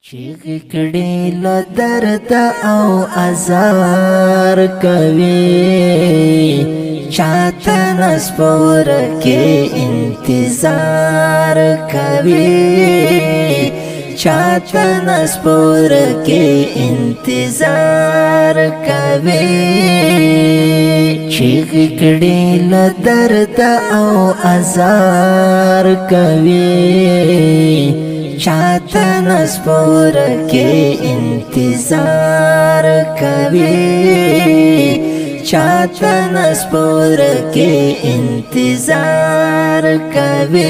چیغی کړي له درد او ازار کوي چاته نسپور کې انتظار کوي چاته نسپور کې انتظار کوي چیغی کړي له درد او ازار کوي چاته نسپور کې انتظار کوي چاته نسپور کې انتظار کوي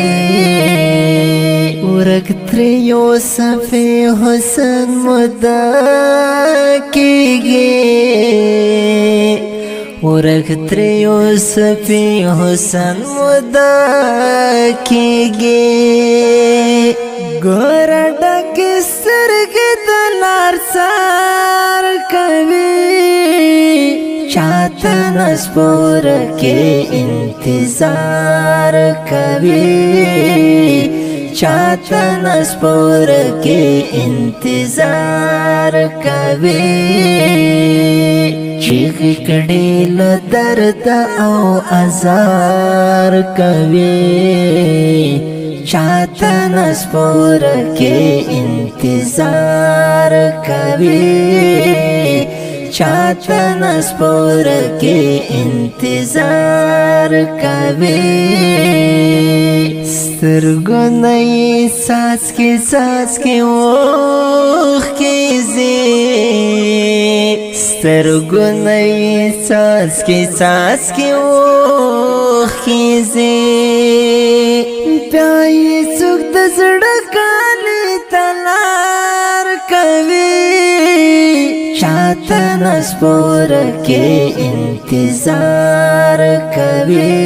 ورک تریو صفی حسن مدا کېږي ورک تریو صفی حسن مدا کېږي ګور ډک سترګې د لار سار کوي چاته نسپور کې انتظار کوي چاته نسپور کې انتظار کوي چیغې کړي له درد او ازار کوي چاته نسپور کې انتظار کوي چاته نسپور کې انتظار کوي سترګو نه یې څاڅکي اوښکې سترګو نه یې څاڅکي اوښکې بیا یې څوک د زړه کالي ته لار کوي چاته نسپور کې انتظار کوي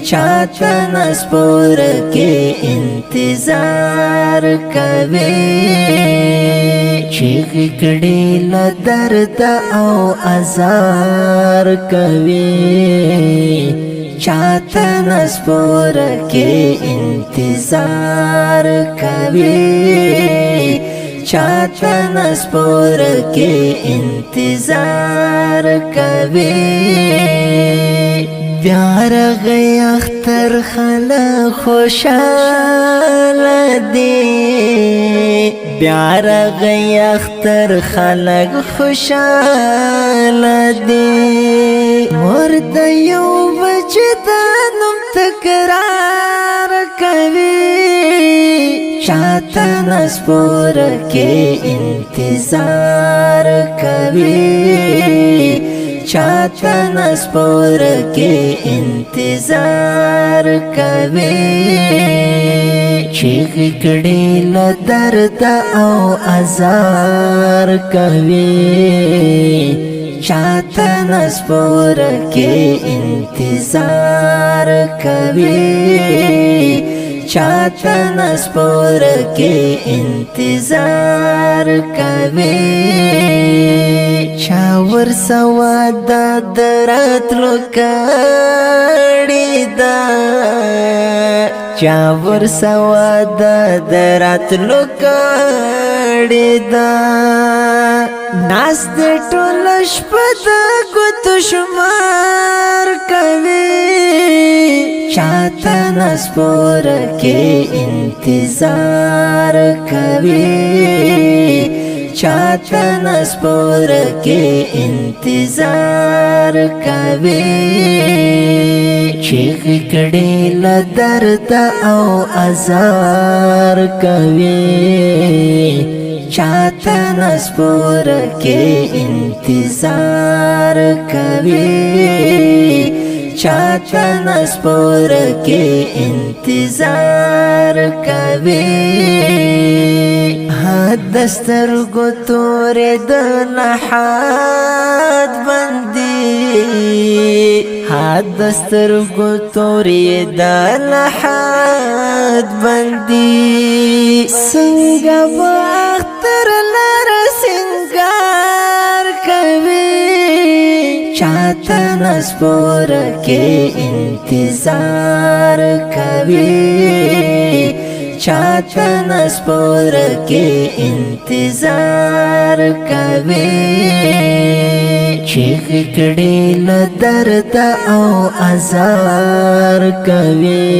چاته نسپور کې انتظار کوي چیغې کړي له درد او ازار کوي چاته نسپور کې انتظار کوي چاته نسپور کې انتظار کوي بیا رغی اختر خلک خوشاله دي بیا رغی اختر خلک خوشاله دي مرد یو وجدانم تکرار کوي چاته نسپور کې انتظار کوي چاته نسپور کې انتظار کوي چیغې کړي له درد او ازار کوي چاته نسپور کې انتظار کوي چاته نسپور کې انتظار کوي چا ورسوا د راتلو کړي دا چا ورسوا د راتلو کړي دا ناس د ټول شپه د ګوتو شمار کوي چاته نسپور کې انتظار کوي چاته نسپور کې انتظار کوي چیغې کړي له درد او ازار کوي چاته نسپور کې انتظار کوي چاته نسپور کې انتظار کوي حد سترګو تورې د نحات بندي حد سترګو تورې د نحات بندي څنګه باختر لار سنگار کوي چاته نسپور کې انتظار کوي چاته نسپور کې انتظار کوي چیغ کړي له درد او ازار کوي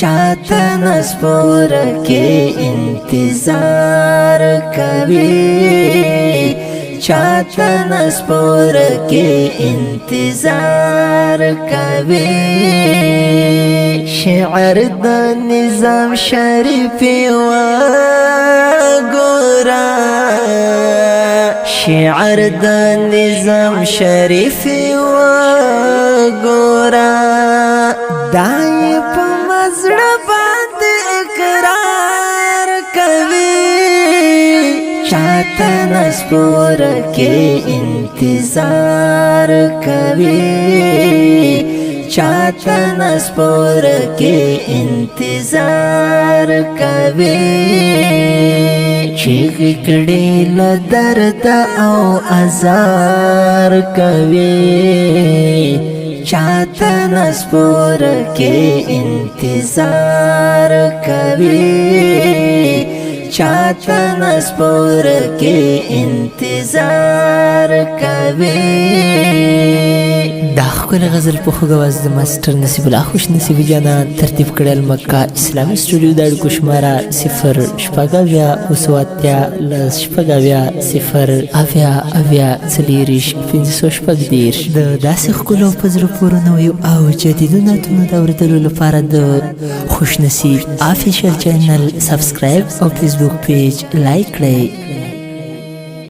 چاته نسپور کې انتظار کوي چاته نسپور کې انتظار کوي شعر د نظام شریف و ګورا شعر د نظام شریف و ګورا دای په مزړه باندې اقرار کوي چاته نسپور کې انتظار کوي چاته نسپور کې انتظار کوي چیغ کړي له درد او ازار کوي چاته نسپور کې انتظار کوي چاته نسپور کې انتظار کوي دا خپل غزل په خوږ आवाज د ماستر نصیب الله خوش نصیب جانا ترتیب کړل مکه اسلامي سټوډیو د اړیکو شماره 0 شپږاویا اوسواتیا لس شپږاویا 0 اویا اویا څلېریش 514 د داسې ښکلو په زړه پورې نویو او جدیدو نعتونو د اورېدلو لپاره د خوش نصیب افیشل چینل سبسکرایب او فیسبوک پیج لایک کړئ